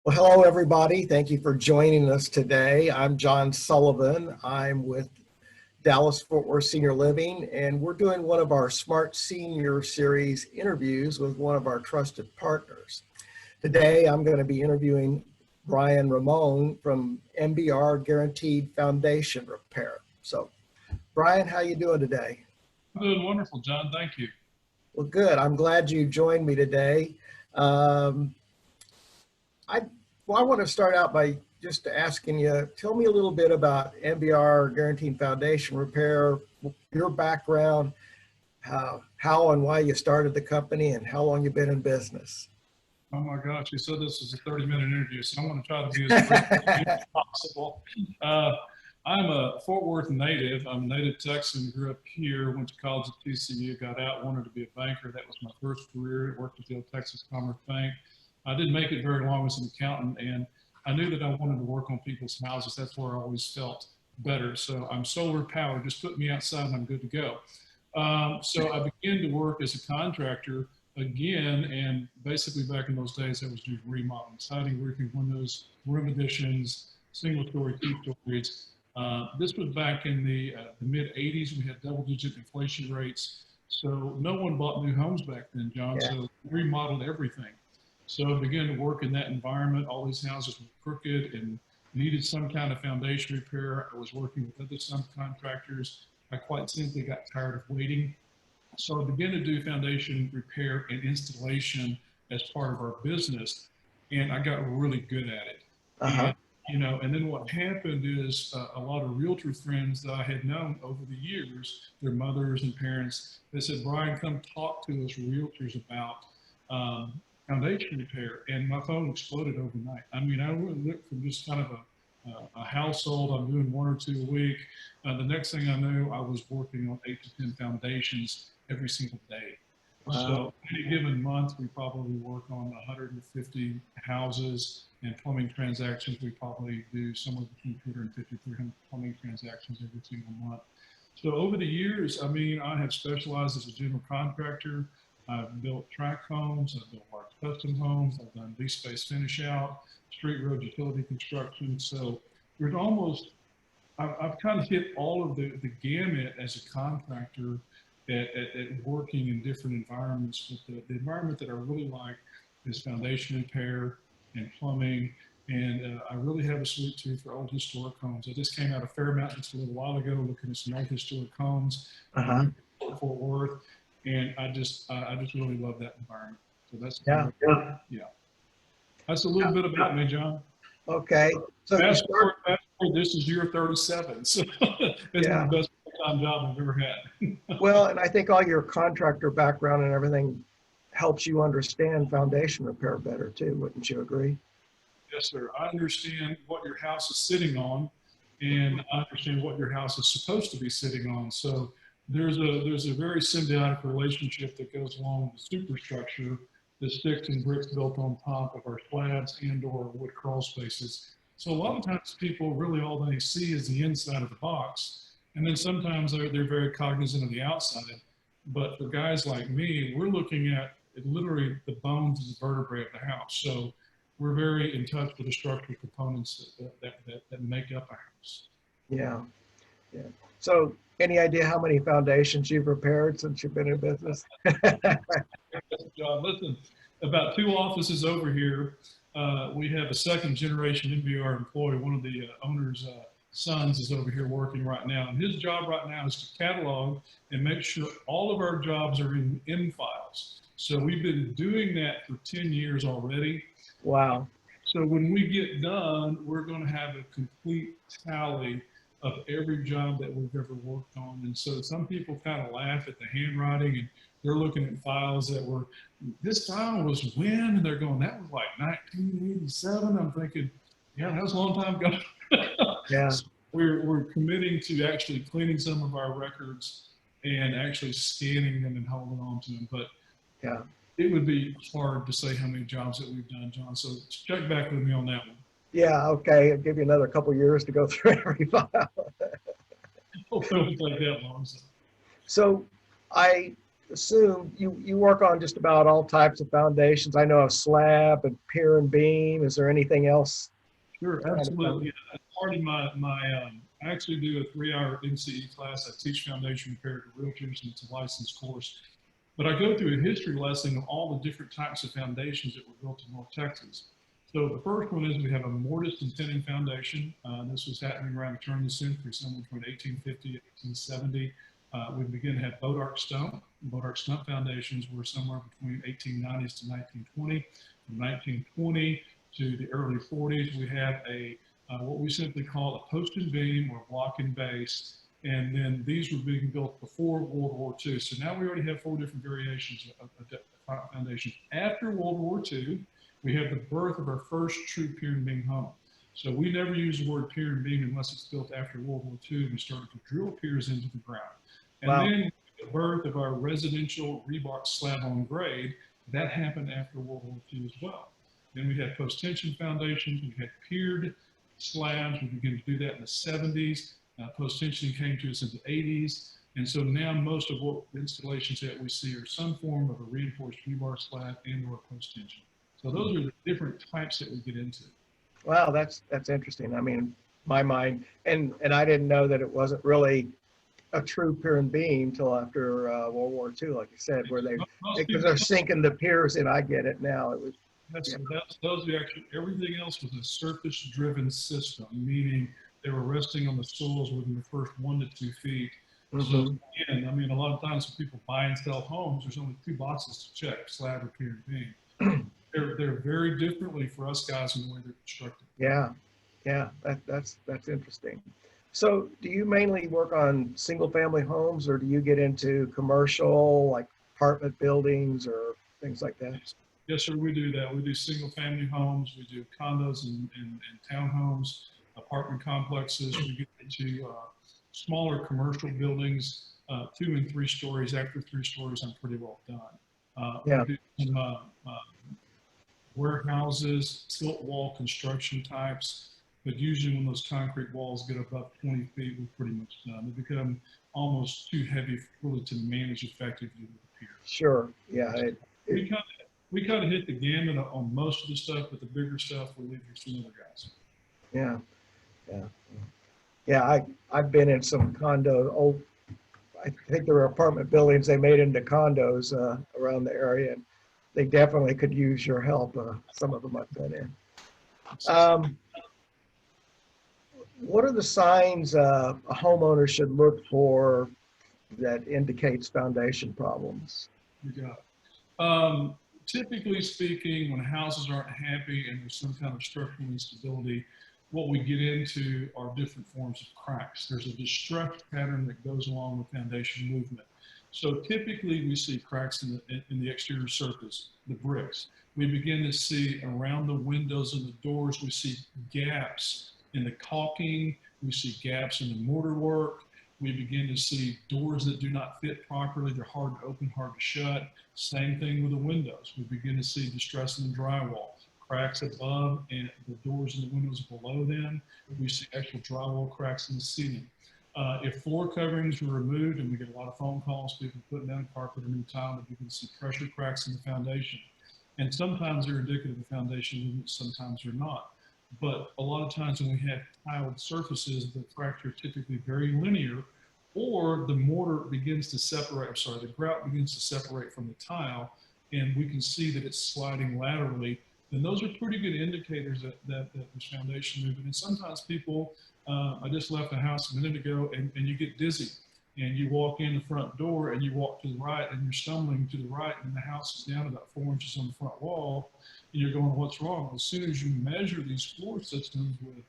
Well, hello, everybody. Thank you for joining us today. I'm John Sullivan. I'm with Dallas Fort Worth Senior Living, and we're doing one of our Smart Senior Series interviews with one of our trusted partners. Today, I'm going to be interviewing Brian Ramon from MBR Guaranteed Foundation Repair. So, Brian, how you doing today? I'm doing wonderful, John. Thank you. Well, good. I'm glad you joined me today. I want to start out by just asking you, tell me a little bit about MBR Guaranteed Foundation Repair, your background, how and why you started the company, and how long you've been in business. Oh my gosh, you said this was a 30-minute interview, so I'm going to try to be as brief as possible. I'm a Fort Worth native. I'm a native Texan, grew up here, went to college at TCU, got out, wanted to be a banker. That was my first career. Worked at the old Texas Commerce Bank. I didn't make it very long as an accountant, and I knew that I wanted to work on people's houses. That's where I always felt better. So I'm solar powered. Just put me outside and I'm good to go. So I began to work as a contractor again, and basically back in those days, I was doing remodeling, siding, roofing, windows, room additions, single-story, two-stories. This was back in the mid 80s. We had double-digit inflation rates. So no one bought new homes back then, John. Yeah. So we remodeled everything. So I began to work in that environment. All these houses were crooked and needed some kind of foundation repair. I was working with other subcontractors. I quite simply got tired of waiting. So I began to do foundation repair and installation as part of our business, and I got really good at it. And then what happened is a lot of realtor friends that I had known over the years, their mothers and parents, they said, Brian, come talk to us realtors about foundation repair, and my phone exploded overnight. I mean, I went from just kind of a household, I'm doing 1 or 2 a week. The next thing I knew, I was working on 8 to 10 foundations every single day. Wow. So in a given month, we probably work on 150 houses, and plumbing transactions, we probably do somewhere between 250 to 300 plumbing transactions every single month. So over the years, I mean, I have specialized as a general contractor. I've built tract homes, I've built large custom homes, I've done lease space finish out, street road utility construction. So there's almost, I've kind of hit all of the gamut as a contractor at working in different environments. But the environment that I really like is foundation repair and plumbing. And I really have a sweet tooth for old historic homes. I just came out of Fairmount just a little while ago looking at some old historic homes in Fort Worth. And I just really love that environment. So that's yeah. That's a little bit about me, John. Okay. So fast forward, this is year 37. So it's the best full-time job I've ever had. Well, and I think all your contractor background and everything helps you understand foundation repair better too. Wouldn't you agree? Yes, sir. I understand what your house is sitting on, and I understand what your house is supposed to be sitting on. So there's a very symbiotic relationship that goes along with the superstructure, the sticks and bricks built on top of our slabs and or wood crawl spaces. So a lot of times people really all they see is the inside of the box. And then sometimes they're very cognizant of the outside. But for guys like me, we're looking at literally the bones and the vertebrae of the house. So we're very in touch with the structural components that make up a house. Yeah. So any idea how many foundations you've repaired since you've been in business? John, listen, about 2 offices over here, we have a second generation MBR employee. One of the owner's sons is over here working right now. And his job right now is to catalog and make sure all of our jobs are in files. So we've been doing that for 10 years already. Wow. So when we get done, we're going to have a complete tally of every job that we've ever worked on. And so some people kind of laugh at the handwriting, and they're looking at files that were, this file was when? And they're going, that was like 1987. I'm thinking, yeah, that was a long time ago. Yeah. So we're committing to actually cleaning some of our records and actually scanning them and holding on to them. But yeah, it would be hard to say how many jobs that we've done, John. So check back with me on that one. Yeah, okay. I'll give you another couple years to go through every file. Hopefully it won't take that long. So I assume you work on just about all types of foundations. I know of slab and pier and beam. Is there anything else? Sure, absolutely. Yeah, as part of I actually do a 3-hour NCE class. I teach foundation repair to realtors, and it's a licensed course. But I go through a history lesson of all the different types of foundations that were built in North Texas. So the first one is we have a mortise and tenon foundation. This was happening around the turn of the century, somewhere between 1850 and 1870. We begin to have boat arch stump. Boat arch stump foundations were somewhere between 1890s to 1920. From 1920 to the early 40s, we have what we simply call a post and beam or block and base. And then these were being built before World War II. So now we already have 4 different variations of foundations. After World War II, we have the birth of our first true pier and beam home. So we never use the word pier and beam unless it's built after World War II. We started to drill piers into the ground. And Wow. then the birth of our residential rebar slab on grade, that happened after World War II as well. Then we had post-tension foundations, we had piered slabs, we began to do that in the 70s. Post-tension came to us in the 80s. And so now most of what installations that we see are some form of a reinforced rebar slab and or post-tension. So those are the different types that we get into. Wow, that's interesting. I mean, my mind, and I didn't know that it wasn't really a true pier and beam until after World War II, like you said, where because they're sinking the piers in. I get it now. It was. Those are actually, everything else was a surface-driven system, meaning they were resting on the soils within the first 1 to 2 feet. Mm-hmm. So again, I mean, a lot of times when people buy and sell homes, there's only 2 boxes to check: slab or pier and beam. They're very differently for us guys in the way they're constructed. Yeah, that's interesting. So do you mainly work on single-family homes, or do you get into commercial, like apartment buildings or things like that? Yes, sir, we do that. We do single-family homes, we do condos and townhomes, apartment complexes. We get into smaller commercial buildings, 2 and 3 stories. After 3 stories, I'm pretty well done. Yeah. We do some, warehouses, tilt wall construction types, but usually when those concrete walls get above 20 feet, we're pretty much done. They become almost too heavy really to manage effectively with the pier. Sure. Yeah. We kind of hit the gamut on most of the stuff, but the bigger stuff we leave for some other guys. Yeah. I've been in some I think there were apartment buildings they made into condos around the area, and they definitely could use your help. Some of them I've been in. What are the signs a homeowner should look for that indicates foundation problems? You got it. Typically speaking, when houses aren't happy and there's some kind of structural instability, what we get into are different forms of cracks. There's a distress pattern that goes along with foundation movement. So typically we see cracks in the exterior surface, the bricks. We begin to see around the windows and the doors, we see gaps in the caulking, we see gaps in the mortar work. We begin to see doors that do not fit properly. They're hard to open, hard to shut. Same thing with the windows. We begin to see distress in the drywall, cracks above and the doors and the windows below them. We see actual drywall cracks in the ceiling. If floor coverings are removed, and we get a lot of phone calls, people putting down carpet or new tile, but we can see pressure cracks in the foundation. And sometimes they're indicative of foundation movement, sometimes they're not. But a lot of times when we have tiled surfaces, the cracks are typically very linear, or the mortar begins to separate, the grout begins to separate from the tile, and we can see that it's sliding laterally. And those are pretty good indicators that there's foundation movement. And sometimes people, I just left the house a minute ago, and you get dizzy. And you walk in the front door and you walk to the right and you're stumbling to the right, and the house is down about 4 inches on the front wall. And you're going, what's wrong? Well, as soon as you measure these floor systems with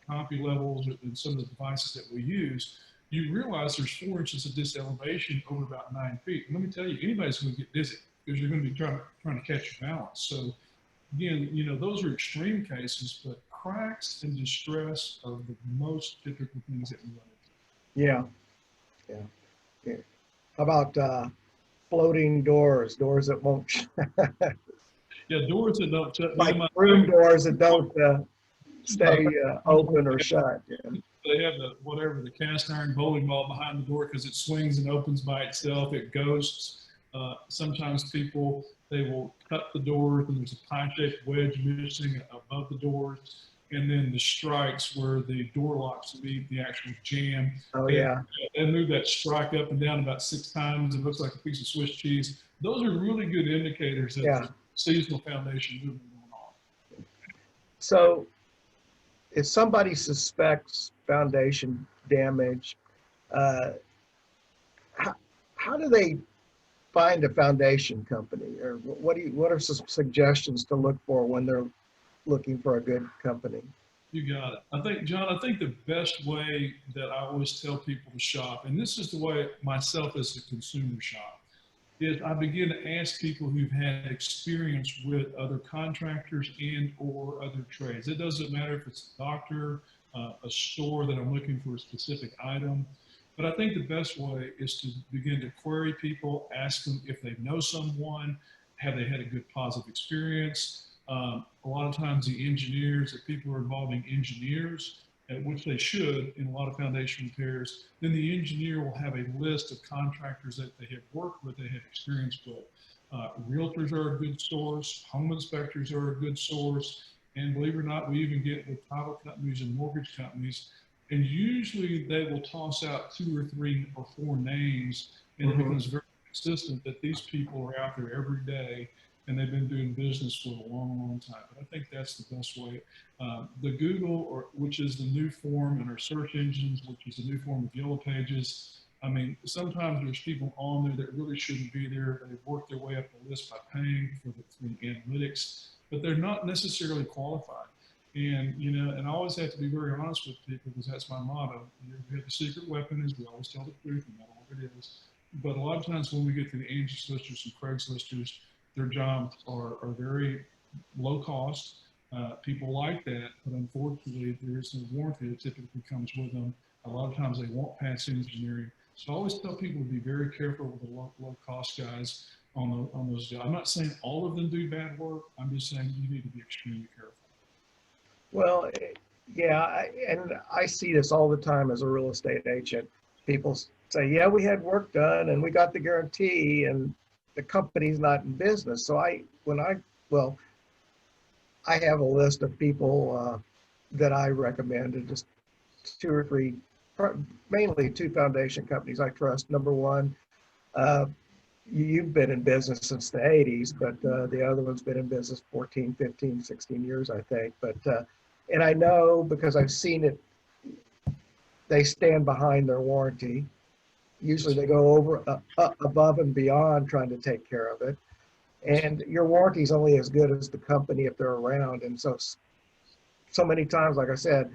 copy levels and some of the devices that we use, you realize there's 4 inches of diselevation over about 9 feet. And let me tell you, anybody's going to get dizzy because you're going to be trying to catch your balance. So again, those are extreme cases, but cracks and distress are the most typical things that we run into. Yeah. How about floating doors that won't? Yeah, doors that don't shut. Like room doors that don't stay open or shut. Yeah. They have the cast iron bowling ball behind the door because it swings and opens by itself. It ghosts. Sometimes people, they will cut the doors and there's a pie-shaped wedge missing above the doors. And then the strikes where the door locks meet the actual jam. Oh, yeah. And move that strike up and down about 6 times. It looks like a piece of Swiss cheese. Those are really good indicators that there's seasonal foundation movement going on. So if somebody suspects foundation damage, how do they find a foundation company, or what are some suggestions to look for when they're looking for a good company? You got it. I think, John, I think the best way that I always tell people to shop, and this is the way myself as a consumer shop, is I begin to ask people who've had experience with other contractors and or other trades. It doesn't matter if it's a doctor, a store that I'm looking for a specific item. But I think the best way is to begin to query people, ask them if they know someone, have they had a good positive experience. A lot of times the engineers, if people are involving engineers, which they should in a lot of foundation repairs, then the engineer will have a list of contractors that they have worked with, they have experience with. Realtors are a good source, home inspectors are a good source, and believe it or not, we even get with title companies and mortgage companies. And usually they will toss out 2 or 3 or 4 names, and it becomes very consistent that these people are out there every day and they've been doing business for a long, long time. But I think that's the best way. The Google, which is the new form, and our search engines, which is the new form of Yellow Pages. I mean, sometimes there's people on there that really shouldn't be there. They've worked their way up the list by paying for the analytics, but they're not necessarily qualified. And, you know, and I always have to be very honest with people because that's my motto. You know, the secret weapon is we always tell the truth, no matter what it is. But a lot of times when we get to the Angie's listers and Craig's listers, their jobs are very low cost. People like that, but unfortunately there is no warranty that typically comes with them. A lot of times they won't pass engineering. So I always tell people to be very careful with the low cost guys on those jobs. I'm not saying all of them do bad work. I'm just saying you need to be extremely careful. Well, yeah, and I see this all the time as a real estate agent. People say, yeah, we had work done and we got the guarantee and the company's not in business. So I have a list of people that I recommended, just 2 or 3, mainly 2 foundation companies I trust. Number one, you've been in business since the 80s, but the other one's been in business 14, 15, 16 years, I think. But and I know because I've seen it, they stand behind their warranty. Usually they go over above and beyond trying to take care of it. And your warranty is only as good as the company if they're around. And so many times, like I said,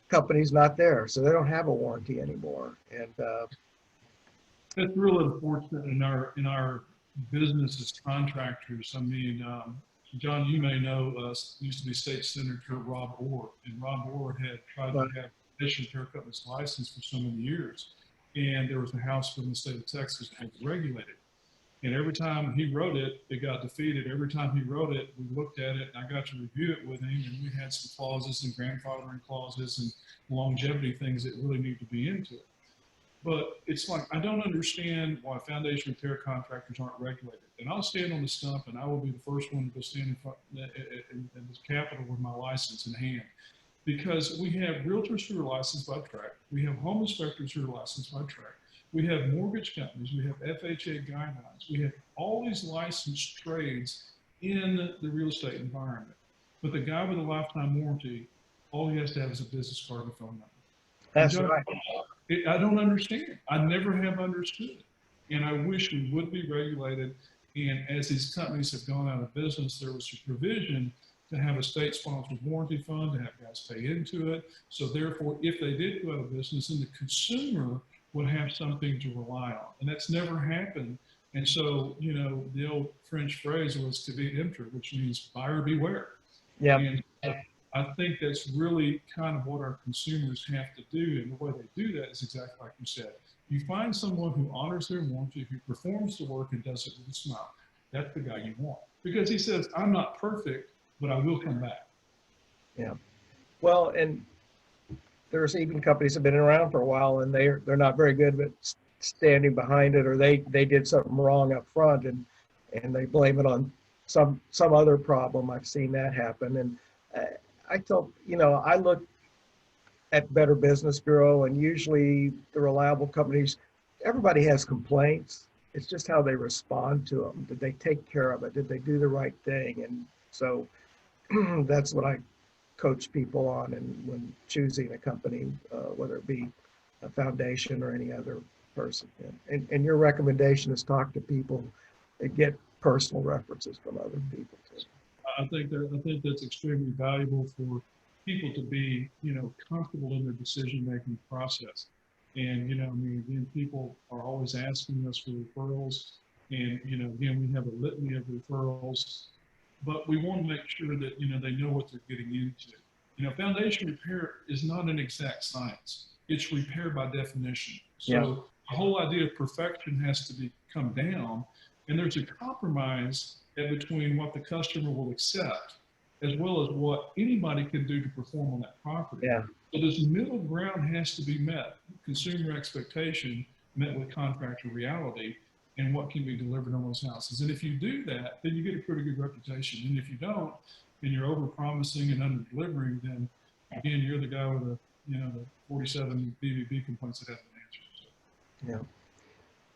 company's not there, so they don't have a warranty anymore. And that's really unfortunate in our business as contractors. I mean, John, you may know, used to be State Senator Rob Orr, and Rob Orr had tried to have foundation repair company's license for so many years. And there was a house from the state of Texas that was regulated. And every time he wrote it, it got defeated. Every time he wrote it, we looked at it, and I got to review it with him, and we had some clauses and grandfathering clauses and longevity things that really need to be into it. But it's like, I don't understand why foundation repair contractors aren't regulated. And I'll stand on the stump, and I will be the first one to go stand in front in this Capitol with my license in hand. Because we have realtors who are licensed by track. We have home inspectors who are licensed by track. We have mortgage companies. We have FHA guidelines. We have all these licensed trades in the real estate environment. But the guy with a lifetime warranty, all he has to have is a business card and a phone number. that's right. I don't understand. I never have understood it. And I wish we would be regulated. And as these companies have gone out of business, there was a provision to have a state-sponsored warranty fund, to have guys pay into it. So therefore, if they did go out of business, then the consumer would have something to rely on. And that's never happened. And so, you know, the old French phrase was to be emptor, which means buyer beware. Yeah. And I think that's really kind of what our consumers have to do. And the way they do that is exactly like you said. You find someone who honors their warranty, who performs the work and does it with a smile. That's the guy you want. Because he says, I'm not perfect, but I will come back. Yeah. Well, and there's even companies that have been around for a while, and they're not very good at standing behind it, or they did something wrong up front, and they blame it on some other problem. I've seen that happen. And I tell, I look at Better Business Bureau, and usually the reliable companies, everybody has complaints. It's just how they respond to them. Did they take care of it? Did they do the right thing? And so that's what I coach people on, and when choosing a company, whether it be a foundation or any other person. And your recommendation is talk to people and get personal references from other people too. I think that's extremely valuable for people to be, comfortable in their decision-making process. And, again, people are always asking us for referrals. And, again, we have a litany of referrals, but we want to make sure that, they know what they're getting into. Foundation repair is not an exact science. It's repair by definition. So Yeah. the whole idea of perfection has to come down, and there's a compromise between what the customer will accept as well as what anybody can do to perform on that property. Yeah. So this middle ground has to be met. Consumer expectation met with contractor reality and what can be delivered on those houses. And if you do that, then you get a pretty good reputation. And if you don't, and you're over-promising and under-delivering, then again, you're the guy with the 47 BBB complaints that haven't been answered. So. Yeah.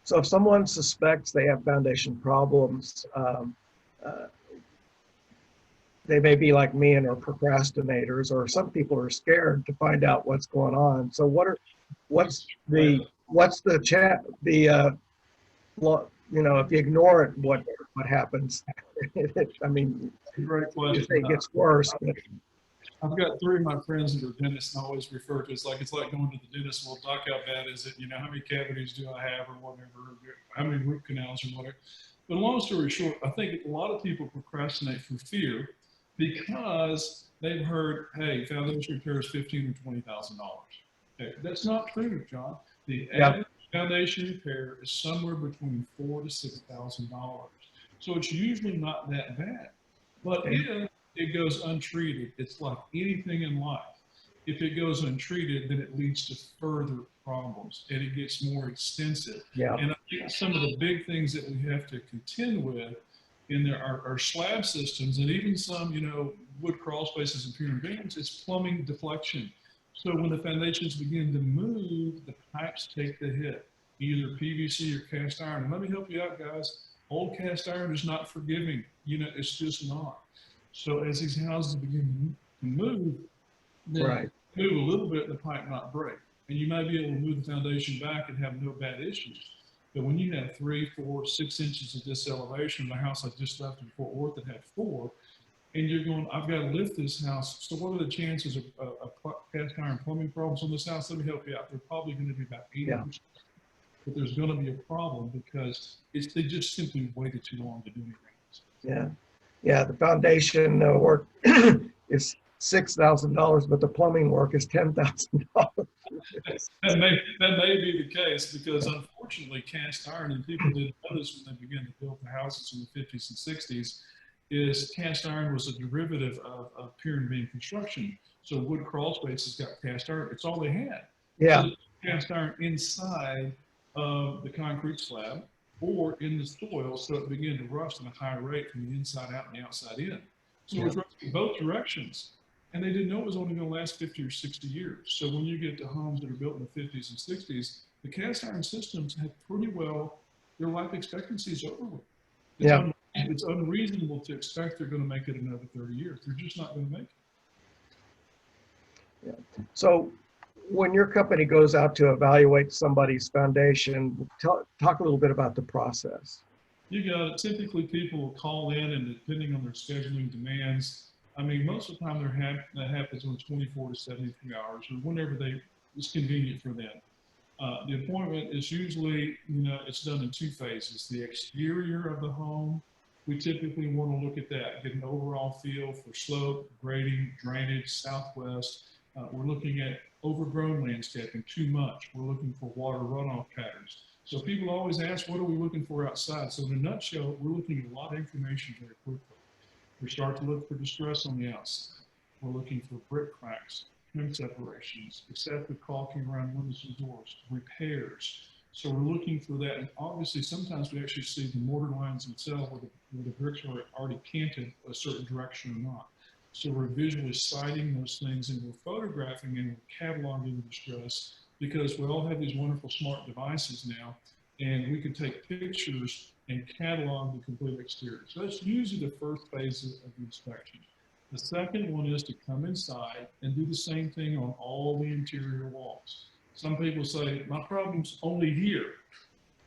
So if someone suspects they have foundation problems, they may be like me and are procrastinators, or some people are scared to find out what's going on. So what's the chat, if you ignore it, what happens? I mean, great question. It gets worse. But I've got 3 of my friends that are dentists, and I always refer to it. It's like going to the dentist. Well, doc, how bad is it? How many cavities do I have, or whatever? How many root canals, or whatever? But long story short, I think a lot of people procrastinate from fear because they've heard, hey, foundation repair is $15,000 or $20,000. Okay, that's not true, John. The average foundation repair is somewhere between $4,000 to $6,000. So it's usually not that bad. But if it goes untreated, it's like anything in life. If it goes untreated, then it leads to further problems and it gets more extensive. Yeah. And I think some of the big things that we have to contend with in there are slab systems, and even some, wood crawl spaces and pier and beams, it's plumbing deflection. So when the foundations begin to move, the pipes take the hit, either PVC or cast iron. And let me help you out, guys. Old cast iron is not forgiving. It's just not. So as these houses begin to move, then move a little bit, the pipe not break. And you may be able to move the foundation back and have no bad issues. But when you have 3, 4, 6 inches of diselevation, the house I just left in Fort Worth that had 4, and you're going, I've got to lift this house. So what are the chances of cast iron plumbing problems on this house? Let me help you out. They're probably going to be about 80%. Yeah. But there's going to be a problem because they just simply waited too long to do anything. Yeah. The foundation work is $6,000, but the plumbing work is $10,000. That may be the case because unfortunately cast iron, and people didn't notice when they began to build the houses in the 50s and 60s, is cast iron was a derivative of pier and beam construction. So wood crawl spaces got cast iron. It's all they had. Yeah. So cast iron inside of the concrete slab or in the soil, so it began to rust at a high rate from the inside out and the outside in. So it was rusting both directions. And they didn't know it was only going to last 50 or 60 years. So when you get to homes that are built in the 50s and 60s, the cast iron systems have pretty well, their life expectancy is over with. It's unreasonable to expect they're going to make it another 30 years. They're just not going to make it. Yeah. So when your company goes out to evaluate somebody's foundation, talk a little bit about the process. You got it. Typically people will call in, and depending on their scheduling demands, I mean, most of the time that happens in 24 to 72 hours or whenever it's convenient for them. The appointment is usually, it's done in 2 phases. The exterior of the home, we typically want to look at that, get an overall feel for slope, grading, drainage, southwest. We're looking at overgrown landscaping, too much. We're looking for water runoff patterns. So people always ask, what are we looking for outside? So in a nutshell, we're looking at a lot of information very quickly. We start to look for distress on the outside. We're looking for brick cracks, trim separations, excessive caulking around windows and doors, repairs. So we're looking for that. And obviously, sometimes we actually see the mortar lines themselves where the bricks are already canted a certain direction or not. So we're visually sighting those things, and we're photographing and we're cataloging the stress, because we all have these wonderful smart devices now, and we can take pictures and catalog the complete exterior. So that's usually the first phase of the inspection. The second one is to come inside and do the same thing on all the interior walls. Some people say, my problem's only here.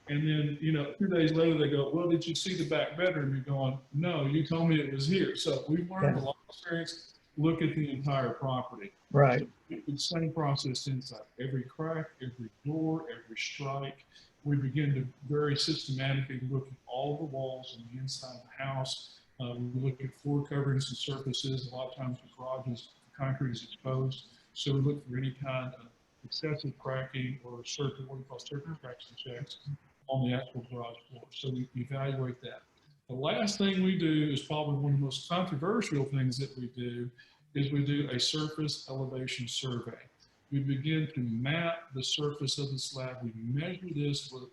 And then, 2 days later, they go, well, did you see the back bedroom? You're going, no, you told me it was here. So we've learned a lot of experience. Look at the entire property. Right. So the same process inside. Every crack, every door, every strike. We begin to very systematically look at all the walls on the inside of the house. We look at floor coverings and surfaces. A lot of times the garages, the concrete is exposed. So we look for any kind of excessive cracking or what we call surface cracks and checks on the actual garage floor. So we evaluate that. The last thing we do is probably one of the most controversial things that we do is we do a surface elevation survey. We begin to map the surface of the slab. We measure this with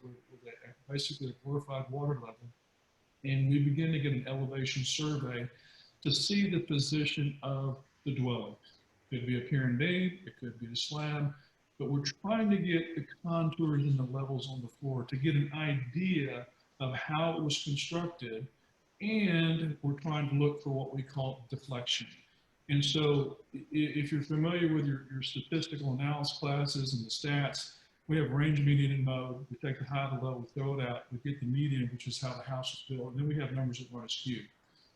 basically a glorified water level, and we begin to get an elevation survey to see the position of the dwelling. It could be a pier and beam, it could be a slab, but we're trying to get the contours and the levels on the floor to get an idea of how it was constructed, and we're trying to look for what we call deflection. And so if you're familiar with your statistical analysis classes and the stats, we have range, median, and mode. We take the high, the low, we throw it out, we get the median, which is how the house is built, and then we have numbers that run askew.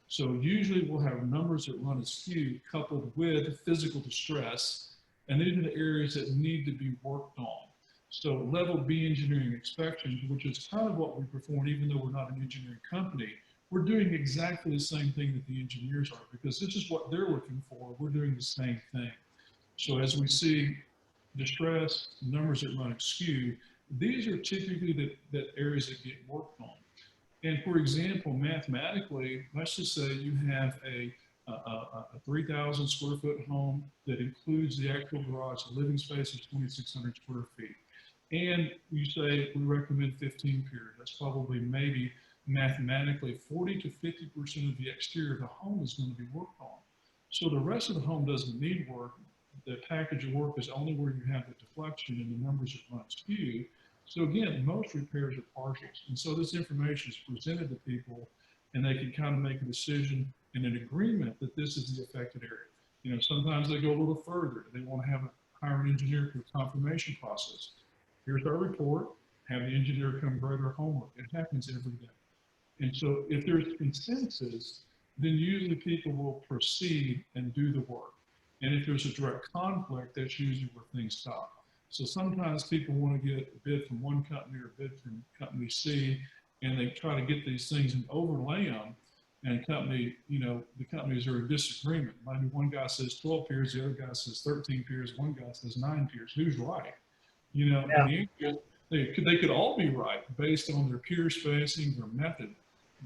So usually we'll have numbers that run askew coupled with physical distress, and these are the areas that need to be worked on. So level B engineering inspections, which is kind of what we perform, even though we're not an engineering company, we're doing exactly the same thing that the engineers are, because this is what they're looking for. We're doing the same thing. So as we see distress, numbers that run askew, these are typically the areas that get worked on. And for example, mathematically, let's just say you have a 3,000 square foot home that includes the actual garage. The living space is 2,600 square feet. And you say we recommend 15 piers. That's probably maybe mathematically 40 to 50% of the exterior of the home is going to be worked on. So the rest of the home doesn't need work. The package of work is only where you have the deflection and the numbers that run askew. So again, most repairs are partials. And so this information is presented to people, and they can kind of make a decision and an agreement that this is the affected area. Sometimes they go a little further. They want to hire an engineer for a confirmation process. Here's our report, have the engineer come grade our homework. It happens every day. And so if there's consensus, then usually people will proceed and do the work. And if there's a direct conflict, that's usually where things stop. So sometimes people want to get a bid from one company or a bid from company C, and they try to get these things and overlay them. And the companies are in disagreement. Maybe one guy says 12 piers, the other guy says 13 piers, one guy says 9 piers. Who's right? They could all be right based on their pier spacing, their method.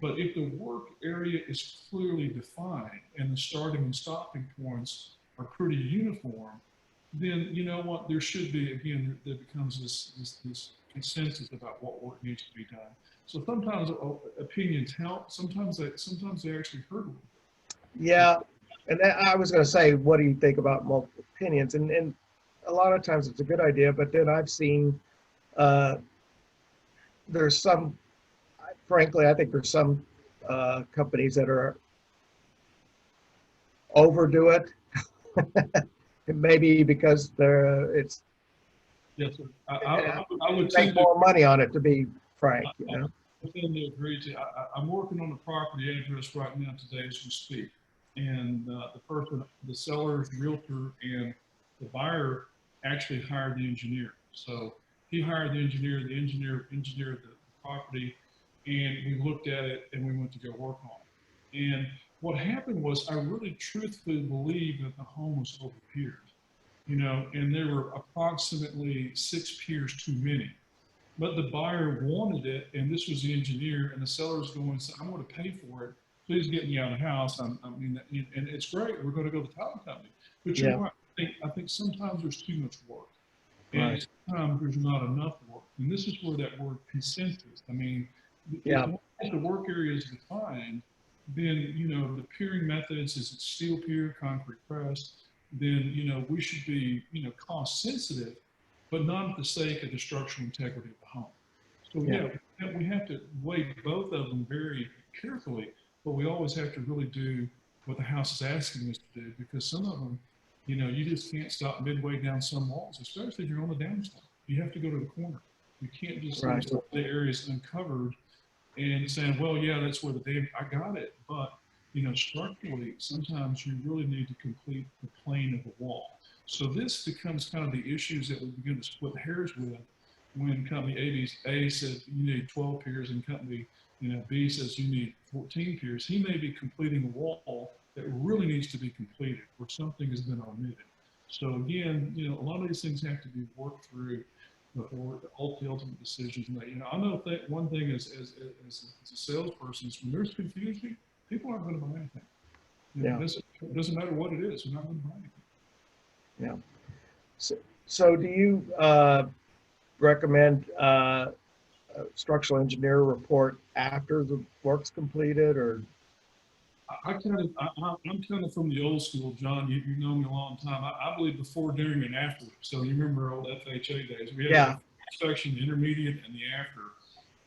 But if the work area is clearly defined and the starting and stopping points are pretty uniform, then you know what, there should be, again, there becomes this consensus about what work needs to be done. So sometimes opinions help, sometimes they actually hurt a little bit. Yeah, and I was going to say, what do you think about multiple opinions? And a lot of times it's a good idea, but then I've seen there's some, frankly, I think there's some companies that are overdo it. Maybe because it's yes, sir. I would make more money on it, to be frank. I tend to agree to. I'm working on the property address right now today as we speak, and the seller's realtor and the buyer actually hired the engineer. So he hired the engineer engineered the property, and we looked at it and we went to go work on it. And what happened was I really truthfully believed that the home was over-piered, and there were approximately 6 piers too many. But the buyer wanted it, and this was the engineer, and the seller was going, I'm going to pay for it. Please get me out of the house. And it's great. We're going to go to the title company. But I think sometimes there's too much work. And sometimes there's not enough work. And this is where that word consensus, I mean, Yeah. if the work area is defined, then, you know, the piering methods, is it steel pier, concrete press, then, you know, we should be, you know, cost sensitive, but not at the sake of the structural integrity of the home. So Yeah. yeah, we have to weigh both of them very carefully, but we always have to really do what the house is asking us to do, because some of them, you know, you just can't stop midway down some walls, especially if you're on the downslope. You have to go to the corner. You can't just leave Right. some of the areas uncovered and saying, well, yeah, that's where the damage, I got it. But, you know, structurally, sometimes you really need to complete the plane of the wall. So this becomes kind of the issues that we begin to split hairs with when company A says you need 12 piers and company, you know, B says you need 14 piers. He may be completing a wall that really needs to be completed or something has been omitted. So again, you know, a lot of these things have to be worked through before the ultimate decisions made. You know, I know that one thing as a salesperson is when there's confusion, people aren't going to buy anything. You know, it doesn't matter what it is, they're not going to buy anything. Yeah. So do you recommend a structural engineer report after the work's completed, or? I'm kind of from the old school, John. You know me a long time. I believe before, during, and after. So you remember old FHA days. We had the inspection, the intermediate, and the after.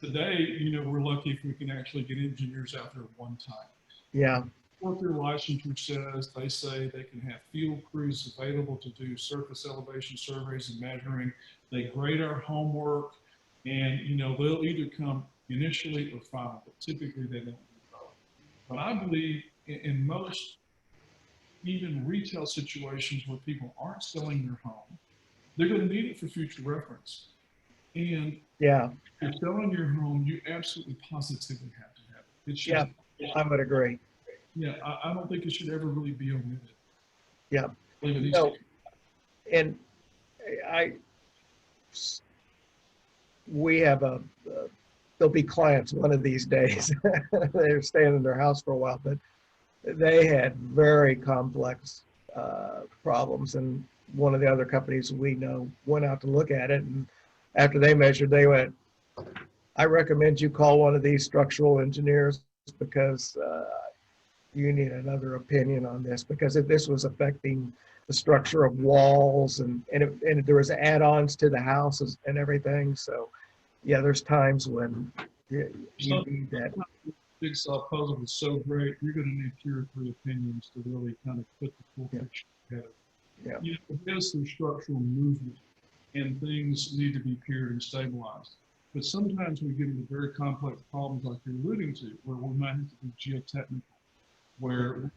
Today, you know, we're lucky if we can actually get engineers out there at one time. Yeah. What their licensure says, they say they can have field crews available to do surface elevation surveys and measuring. They grade our homework, and you know, they'll either come initially or final, but typically they don't do both. But I believe in most even retail situations where people aren't selling their home, they're going to need it for future reference. And Yeah. if you're selling your home, you absolutely positively have to have it. It's just, I would agree. yeah, I don't think it should ever really be omitted. Yeah. No, and we have there'll be clients one of these days. They're staying in their house for a while, but they had very complex problems. And one of the other companies we know went out to look at it. And after they measured, they went, I recommend you call one of these structural engineers because you need another opinion on this, because if this was affecting the structure of walls and there was add-ons to the houses and everything. So yeah, there's times when you need that. Jigsaw puzzle is so great, you're going to need 2 or 3 opinions to really kind of put the full picture together. Yeah. You know, there's some structural movement and things need to be piered and stabilized. But sometimes we get into very complex problems like you're alluding to, where we might have to be geotechnical, where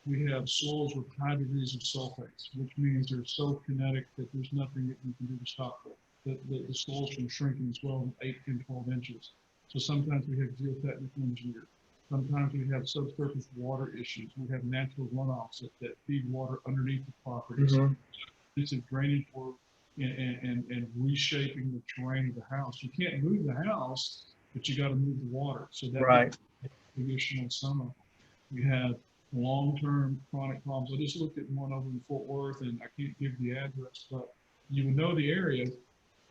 we have soils with high degrees of sulfates, which means they're so kinetic that there's nothing that you can do to stop the soils from shrinking as well in 8, 10, 12 inches. So sometimes we have geotechnical engineers. Sometimes we have subsurface water issues. We have natural runoffs that feed water underneath the properties. It's a drainage work and reshaping the terrain of the house. You can't move the house, but you got to move the water. So that's the issue on some of them. We have long-term chronic problems. I just looked at one over in Fort Worth, and I can't give the address, but you would know the area.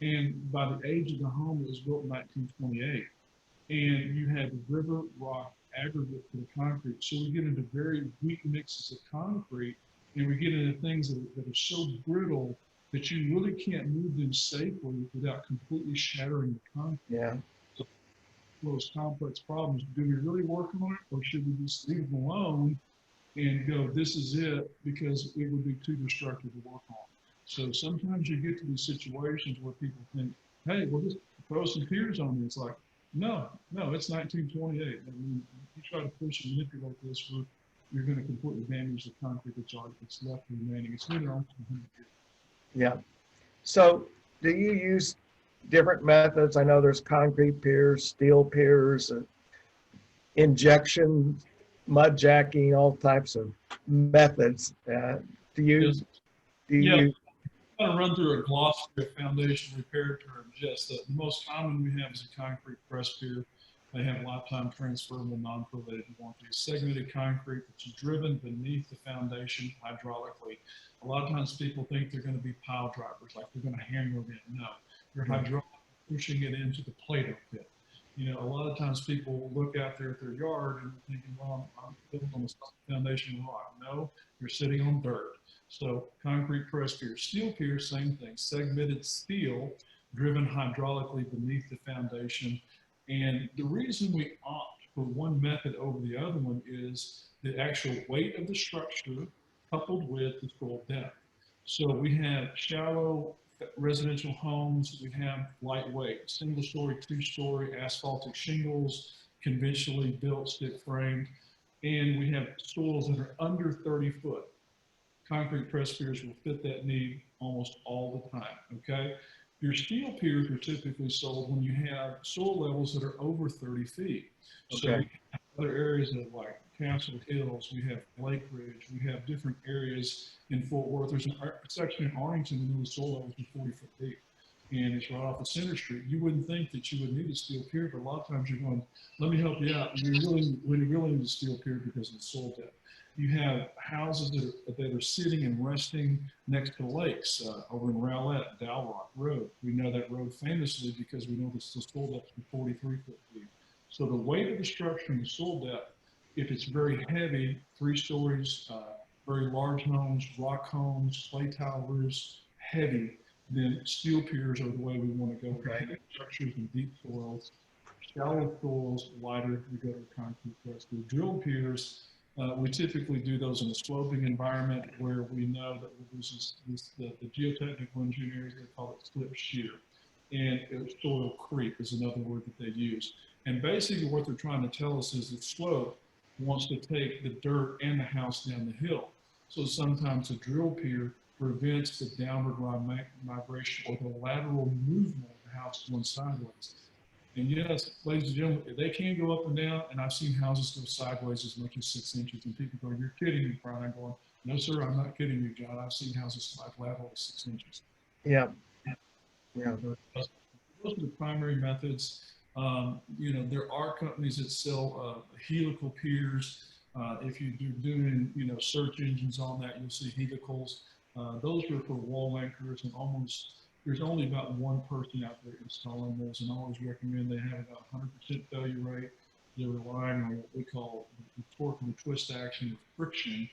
And by the age of the home, it was built in 1928. And you had river rock aggregate for the concrete. So we get into very weak mixes of concrete, and we get into things that are so brittle that you really can't move them safely without completely shattering the concrete. Yeah. So those complex problems, do we really work on it, or should we just leave them alone and go, this is it, because it would be too destructive to work on? So sometimes you get to these situations where people think, hey, we'll just throw some piers on it. It's like, no, it's 1928. I mean, you try to push and manipulate this, you're going to completely damage the concrete that's left remaining. It's been almost 100 years. Yeah. So do you use different methods? I know there's concrete piers, steel piers, injection, mud jacking, all types of methods. Do you I'm going to run through a glossary of foundation repair terms. Yes, the most common we have is a concrete press pier. They have lifetime transferable, non-prorated warranty. Segmented concrete that's driven beneath the foundation hydraulically. A lot of times people think they're going to be pile drivers, like they're going to hammer it in. No, your hydraulic pushing it into the Play-Doh pit. You know, a lot of times people look out there at their yard and thinking, well, I'm building on a solid foundation of rock. No, you're sitting on dirt. So concrete press pier, steel pier, same thing, segmented steel driven hydraulically beneath the foundation. And the reason we opt for one method over the other one is the actual weight of the structure coupled with the soil depth. So we have shallow residential homes, we have lightweight, single story, two-story, asphaltic shingles, conventionally built stick framed, and we have soils that are under 30 foot. Concrete press piers will fit that need almost all the time, okay? Your steel piers are typically sold when you have soil levels that are over 30 feet. So Okay. we have other areas of like Castle Hills, we have Lake Ridge, we have different areas in Fort Worth. There's a section in Arlington where the soil levels are 40 foot deep, and it's right off of Center Street. You wouldn't think that you would need a steel pier, but a lot of times you're going, let me help you out. We really need a steel pier because of the soil depth. You have houses that are sitting and resting next to lakes over in Rowlett, Dalrock Road. We know that road famously because we know the soil depth is 43 foot deep. So the weight of the structure and the soil depth, if it's very heavy, 3 stories, very large homes, rock homes, clay tile roofs, heavy, then steel piers are the way we want to go. Okay. Heavy structures and deep soils, shallow soils, lighter, we go to concrete press. The drill piers, we typically do those in a sloping environment where we know that the geotechnical engineers, they call it slip shear. And soil creep is another word that they use. And basically what they're trying to tell us is that slope wants to take the dirt and the house down the hill. So sometimes a drill pier prevents the downward migration or the lateral movement of the house going sideways. And yes, ladies and gentlemen, they can go up and down, and I've seen houses go sideways as much as 6 inches, and people go, you're kidding me, Brian. I'm going, no, sir, I'm not kidding you, John. I've seen houses slide laterally 6 inches. Yeah. Yeah. Those are the primary methods. You know, there are companies that sell helical piers. If you're doing, you know, search engines on that, you'll see helicals. Those are for wall anchors, and there's only about one person out there installing those, and I always recommend they have about 100% failure rate. They're relying on what we call the torque and the twist action of friction,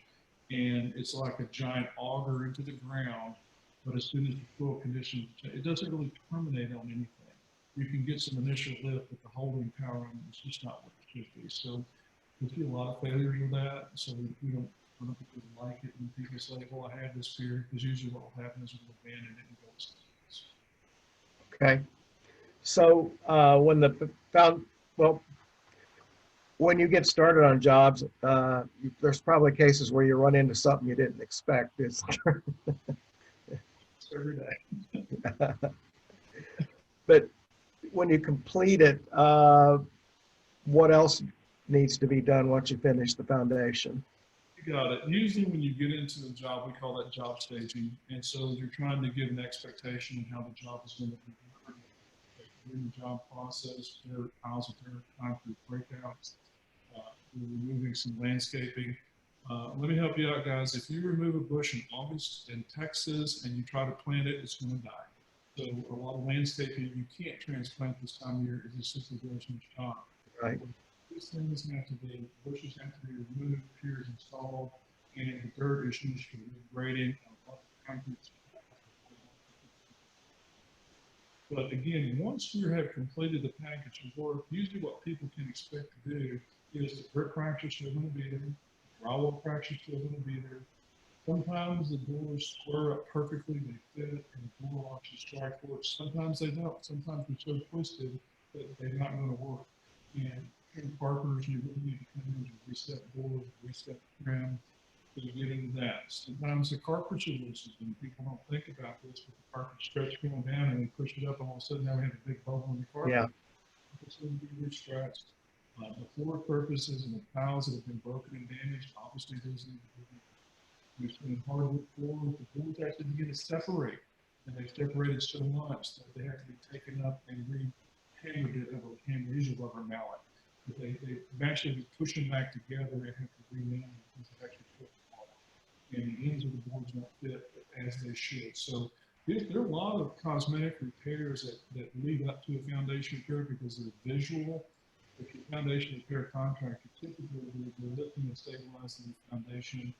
and it's like a giant auger into the ground, but as soon as the soil conditions change, it doesn't really terminate on anything. You can get some initial lift, but the holding power on it is just not what it should be. So we see a lot of failures with that, so we don't like it when people say, well, I had this pier, because usually what will happen is we'll abandon it and go to something else. Okay. So when you get started on jobs, there's probably cases where you run into something you didn't expect. It's Every day. But when you complete it, what else needs to be done once you finish the foundation? You got it. Usually when you get into the job, we call that job staging. And so you're trying to give an expectation of how the job is going to be done. During the job process, there are piles of dirt, concrete breakouts, we're removing some landscaping. Let me help you out, guys. If you remove a bush in August in Texas and you try to plant it, it's going to die. So a lot of landscaping you can't transplant this time of year. It just simply goes much time. Right. These things have to be, bushes have to be removed, piers installed, and the dirt is used for regrading. But again, once you have completed the package of work, usually what people can expect to do is the brick cracks are still going to be there, drywall cracks are still going to be there. Sometimes the doors square up perfectly, they fit, and the door locks you strike for it. Sometimes they don't. Sometimes they're so twisted that they're not going to work. And in Parker's, you really need to come in and reset doors, reset trim, to get into that. Sometimes the carpets are loosened, and people don't think about this, but the carpet stretch going down, and we push it up, and all of a sudden now we have a big bubble in the carpet. Yeah. It's going to be re-scratched. The floor surfaces and the tiles that have been broken and damaged, obviously those need to be. We've seen hardwood floors, the floors actually begin to separate, and they've separated so much that they have to be taken up and re-hammered it over a hammer, usually rubber mallet. But they eventually push them back together and have to rename them because they actually put them apart. And the ends of the boards don't fit as they should. So There are a lot of cosmetic repairs that lead up to a foundation repair because they're visual. If your foundation repair contractor, typically they're lifting and stabilizing the foundation,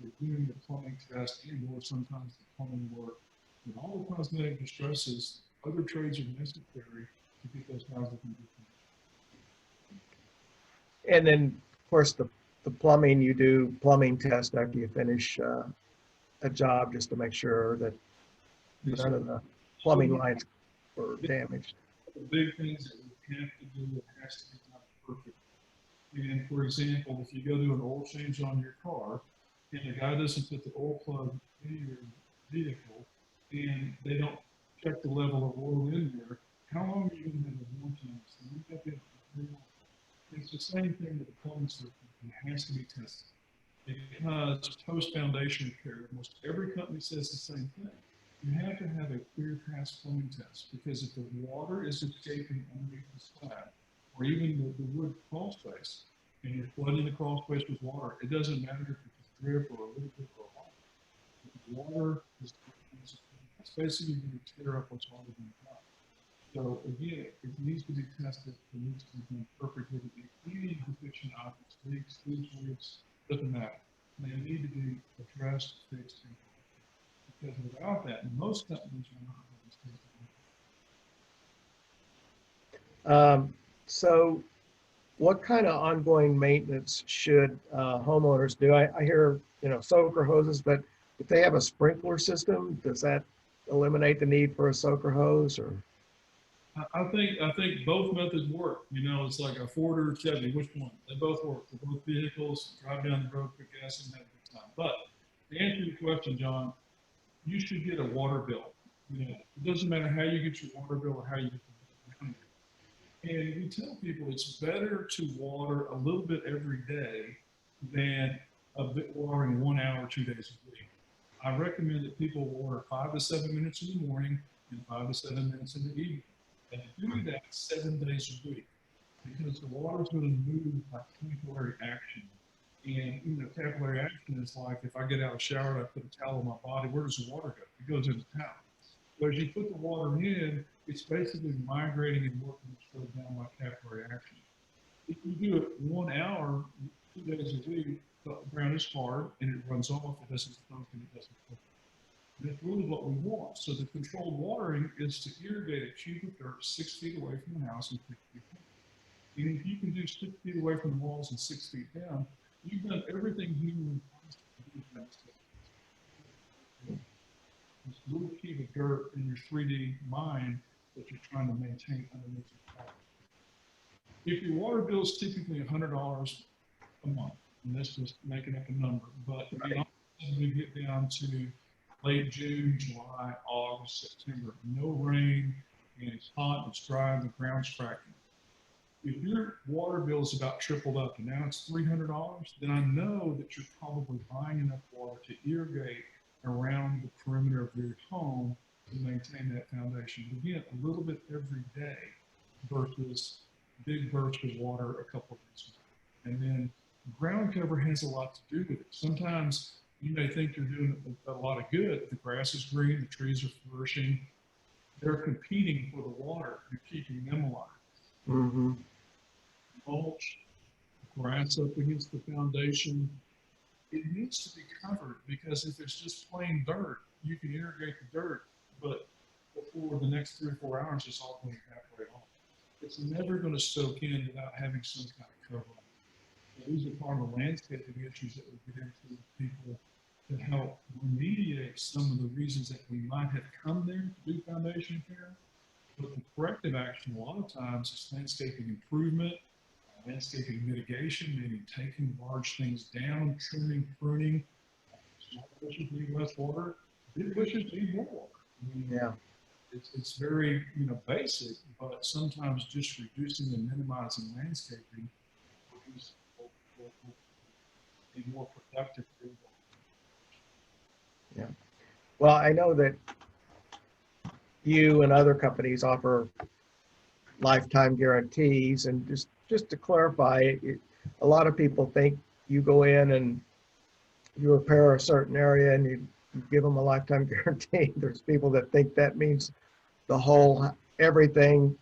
they're doing the plumbing test and or sometimes the plumbing work. And all the cosmetic distresses, other trades are necessary to get those houses in good condition. And then, of course, the plumbing, you do plumbing test after you finish a job just to make sure that none of the plumbing lines were damaged. The big things that we have to do, it has to be done perfect. And for example, if you go do an oil change on your car and the guy doesn't put the oil plug in your vehicle and they don't check the level of oil in there, how long are you going to have a warranty on this? You got to be It's the same thing with the plumbing system. It has to be tested. Because post-foundation repair, almost every company says the same thing. You have to have a clear pass plumbing test because if the water is escaping underneath the slab, or even the wood crawl space, and you're flooding the crawl space with water, it doesn't matter if it's drip or a little bit or a lot. If the water is basically going to tear up what's already been done. So again, it needs to be tested. It needs to be done perfectly. Any deficient objects, leaks, doesn't matter. They need to be addressed, fixed, and because without that, most companies are not going to stay. So what kind of ongoing maintenance should homeowners do? I hear, soaker hoses, but if they have a sprinkler system, does that eliminate the need for a soaker hose? Or I think both methods work. It's like a Ford or Chevy. Which one? They both work. For both vehicles, drive down the road, put gas in, have a good time. But to answer your question, John, you should get a water bill. It doesn't matter how you get your water bill or how you get the bill. And we tell people it's better to water a little bit every day than a bit watering 1 hour, 2 days a week. I recommend that people water 5 to 7 minutes in the morning and 5 to 7 minutes in the evening. And do that 7 days a week because the water is going to move by capillary action. And, capillary action is like if I get out of the shower and I put a towel on my body, where does the water go? It goes in the towel. So as you put the water in, it's basically migrating and working its way down by capillary action. If you do it 1 hour, 2 days a week, the ground is hard and it runs off, it doesn't soak and it doesn't cook. And that's really what we want. So the controlled watering is to irrigate a cube of dirt 6 feet away from the house and 6 feet down. And if you can do 6 feet away from the walls and 6 feet down, you've done everything humanly possible to do that. This little cube of dirt in your 3D mind that you're trying to maintain underneath your car. If your water bill is typically $100 a month, and that's just making up a number, but we get down to late June, July, August, September, no rain, and it's hot, it's dry, and the ground's cracking. If your water bill is about tripled up and now it's $300, then I know that you're probably buying enough water to irrigate around the perimeter of your home to maintain that foundation. Again, a little bit every day versus big bursts of water a couple of days a week. And then ground cover has a lot to do with it. Sometimes you may think you're doing a lot of good. The grass is green, the trees are flourishing. They're competing for the water. You're keeping them alive. mm-hmm. Mulch, grass up against the foundation. It needs to be covered because if it's just plain dirt, you can irrigate the dirt, but before the next 3 or 4 hours, it's all going to evaporate off. It's never going to soak in without having some kind of cover. These are part of the landscaping issues that we get into with people to help remediate some of the reasons that we might have come there to do foundation repair. But the corrective action a lot of times is landscaping improvement, landscaping mitigation, meaning taking large things down, trimming, pruning. Small bushes need less water, big bushes need more water. Yeah. It's very basic, but sometimes just reducing and minimizing landscaping will be more productive. Yeah. Well, I know that you and other companies offer lifetime guarantees, and just to clarify, a lot of people think you go in and you repair a certain area and you you give them a lifetime guarantee. There's people that think that means the whole, everything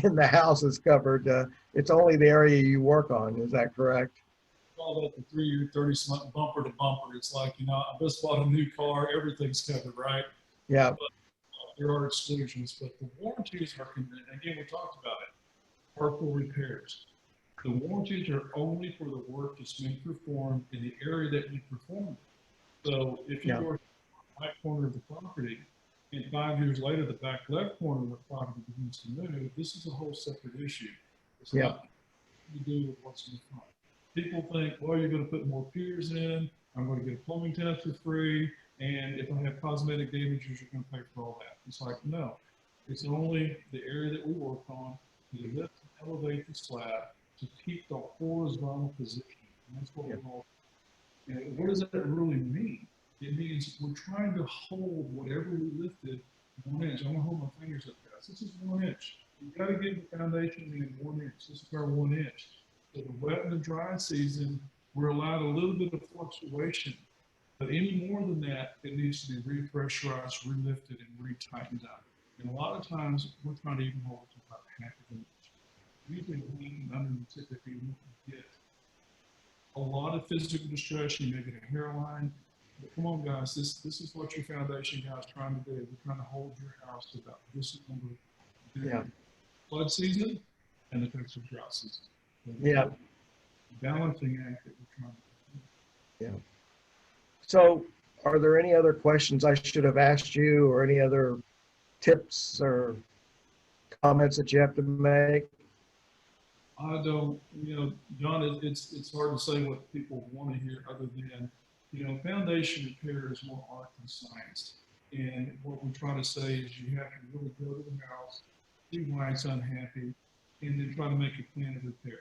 in the house is covered. It's only the area you work on. Is that correct? Call that the 3-year, 30-month bumper to bumper. It's like, I just bought a new car, everything's covered, right? Yeah. But there are exclusions, but the warranties are, again, we talked about it, are for repairs. The warranties are only for the work that's been performed in the area that you performed. So if you go to the right corner of the property, and 5 years later, the back left corner of the property begins to move, this is a whole separate issue. It's not to do with what's in the front. People think, well, you're going to put more piers in, I'm going to get a plumbing test for free, and if I have cosmetic damages, you're going to pay for all that. It's like, no, it's only the area that we work on to lift and elevate the slab to keep the horizontal position. And that's what we're all. And what does that really mean? It means we're trying to hold whatever we lifted 1 inch. I'm going to hold my fingers up, guys. This is 1 inch. You've got to get the foundation in 1 inch. This is our 1 inch. So the wet and the dry season, we're allowed a little bit of fluctuation. But any more than that, it needs to be repressurized, relifted, and retightened up. And a lot of times, we're trying to even hold it to about half of an inch. Usually, lean under the tip if you get a lot of physical distress, you may get a hairline. But come on, guys, this is what your foundation guys trying to do. We're trying to hold your house to about this number during flood season and the Texas drought season. So balancing act that we're trying to do. Yeah. So are there any other questions I should have asked you, or any other tips or comments that you have to make? I don't, John, it's hard to say what people want to hear other than, foundation repair is more art than science. And what we try to say is you have to really go to the house, see why it's unhappy, and then try to make a plan of repair.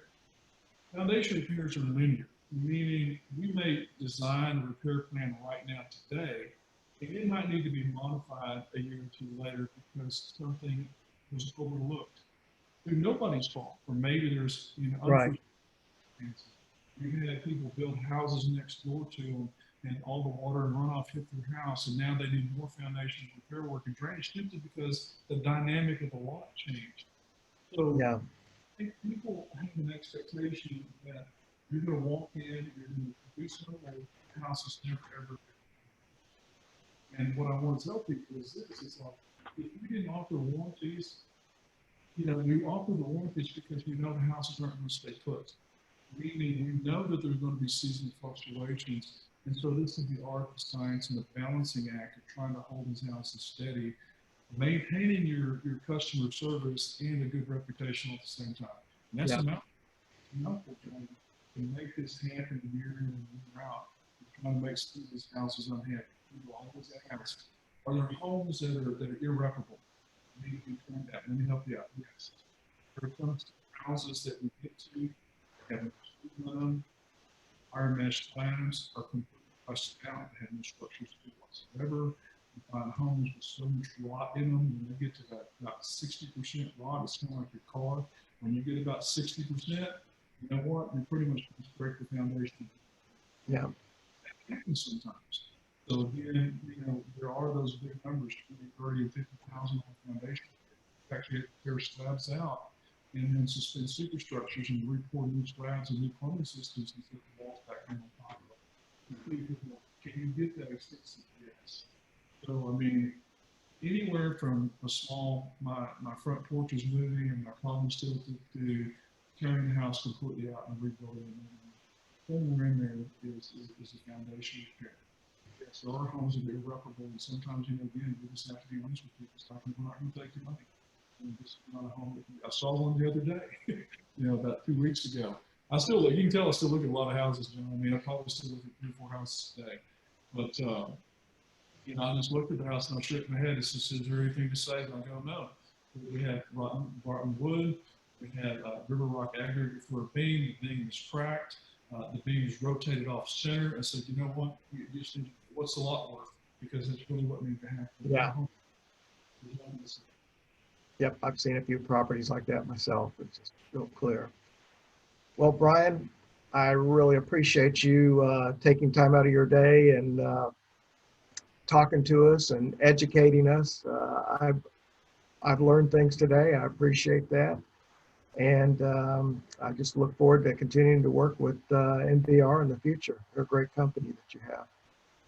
Foundation repairs are linear, meaning we may design a repair plan right now today, and it might need to be modified a year or two later because something was overlooked. Through nobody's fault, or maybe there's, Right. You can have people build houses next door to them, and all the water and runoff hit their house, and now they need more foundation repair work and drainage simply because the dynamic of the lot changed. So I think people have an expectation that you're going to walk in, you're going to do something, the house is never ever. And what I want to tell people is this: it's like if we didn't offer warranties. We offer the warranties because we know the houses aren't going to stay put. Meaning we know that there's going to be seasonal fluctuations. And so this is the art, the science, and the balancing act of trying to hold these houses steady, maintaining your customer service and a good reputation at the same time. And that's a mouthful, John. To make this happen year in and year out, we're trying to make some of these houses unhappy. People always ask, are there homes that are irreparable? Let me help you out. Yes. There are some houses that we get to have them. Our mesh slabs are completely busted out, have no structures to whatsoever. We find homes with so much rot in them. When they get to about 60% rot, it's kind of like your car. When you get about 60%, you know what? You pretty much just break the foundation. Yeah. That happens sometimes. So again, there are those big numbers, 20, 30, and 50,000 on foundation. Actually, tear slabs out and then suspend superstructures and re-pour new slabs and new plumbing systems and put the walls back on top of it. Can you get that extensive? Yes. So, anywhere from a small, my front porch is moving and my plumbing's tilted to tearing the house completely out and rebuilding it. Somewhere in there is a foundation repair. Yes, there are homes that are irreparable, and sometimes, again, we just have to be honest with people. It's like, we're not going to take your money. This is not a home. I saw one the other day, about 2 weeks ago. I still look, you can tell I still look at a lot of houses, John. I probably still look at 3 or 4 houses today. But, I just looked at the house and I shook my head. It says, is there anything to say? And I go, no. We have rotten wood. We have river rock aggregate for a beam. The beam is cracked. The beam is rotated off center. I said, you know what? What's the lot worth? Because that's really what needs to happen. Yeah. Yep, I've seen a few properties like that myself. It's just real clear. Well, Brian, I really appreciate you taking time out of your day and talking to us and educating us. I've learned things today. I appreciate that. And I just look forward to continuing to work with MBR in the future. They're a great company that you have.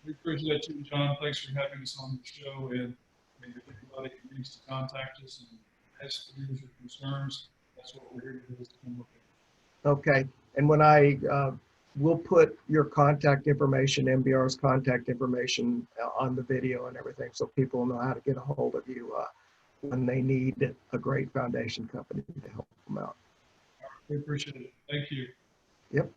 We appreciate you, John. Thanks for having us on the show. And if anybody needs to contact us and has queries or concerns, that's what we're here to do, is to come look at. Okay. And when we'll put your contact information, MBR's contact information on the video and everything, so people know how to get a hold of you when they need a great foundation company to help them out. We appreciate it. Thank you. Yep.